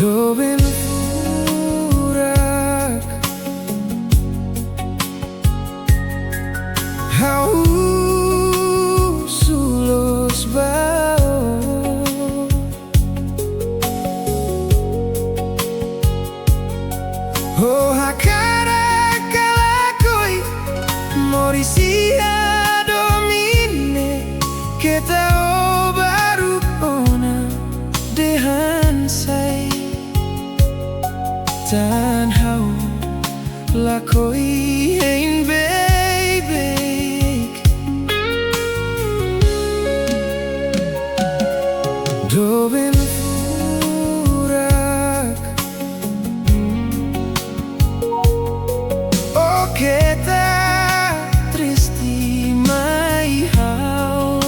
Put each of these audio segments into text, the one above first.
Då vill furak How sulos bao Oh hakara kalakoi Morisia domine Kita o baru ona Dehan Sai Tan hau lakoi hein baby Dobin furak O kita tristi mai hau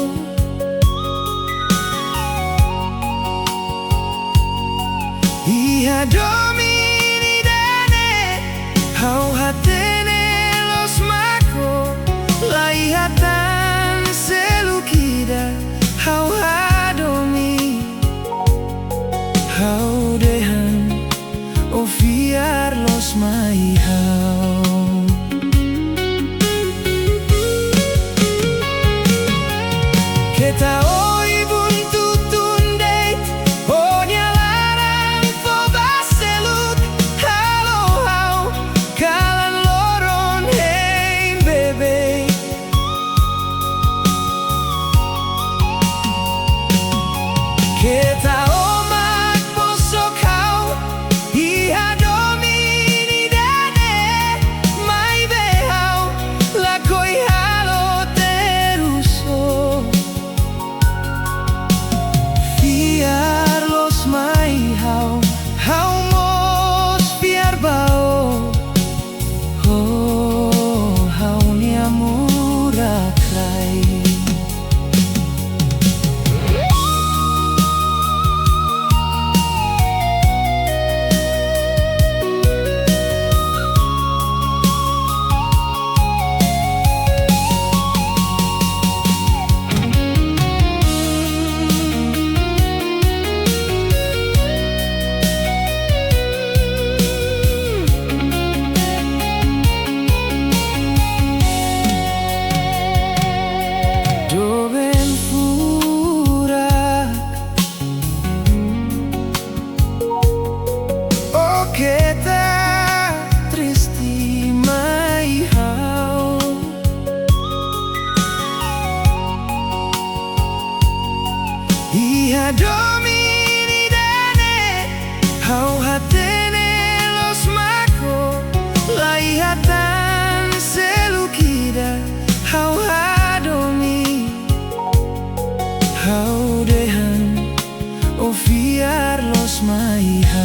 Ia domini dane Hau hatene los mako Lai hatan selukida Hau hadomi Hau dehan ofiar los mai hau Kita oi buntu tundeit Onya larang fo baselut Halo hau kalan loron hein bebe Kita omak posok hau Iha domini dane Mai behau Lakoi halo teruso Fiar los mai hau Hau mos fiar bao Oh hau nia murah krai Doben furak Oh kita tristi mai hau Ia domini dane Hau hatene los mako Lai hatan selukida Hau hadomi Hau dehan ofiar los mai hau